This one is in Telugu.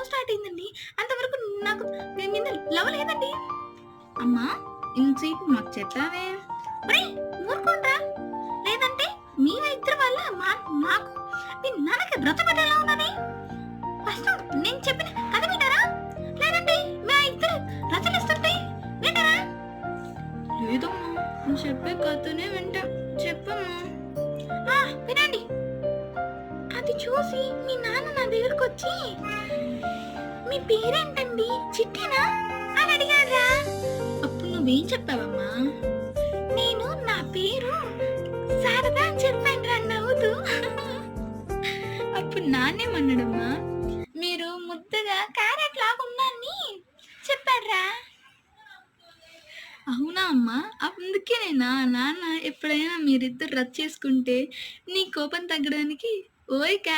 లవ్ స్టార్ట్ అయిందండి. అంతవరకు నాకు మీ మీద లవ్ లేదండి. అమ్మా! ఇంతసేపు మాకు చెప్పావే? ఒరేయ్! ఊరుకోండ్రా! లేదంటే మీ ఇద్దరి వల్ల నాకు మీ నాన్నకి బ్రతకబెట్టేలా ఉన్నది. ఫస్ట్ నేను చెప్పిన కథ వింటారా? లేదంటే మా ఇద్దరు రచలిస్తుంటే వింటారా? లేదమ్మా, నువ్వు చెప్పే కథనే వింటాం. చెప్పమ్మా. వినండి. అది చూసి మీ నాన్న నా దగ్గరకు వచ్చి, మీ పేరేంటండి? చిట్టినా అని అడిగాడ్రా. అప్పుడు నువ్వేం చెప్పావమ్మా? నేను నా పేరు శారదా అని చెప్పానురా నవ్వుతూ. అప్పుడు నాన్నేమన్నాడమ్మా? మీరు ముద్దగా క్యారెట్ లాగా ఉన్నాన్ని చెప్పాడ్రా. అవునా అమ్మా? అందుకేనేనా నాన్న ఎప్పుడైనా మీరిద్దరు రచ్చ చేసుకుంటే నీ కోపం తగ్గడానికి ఓయ్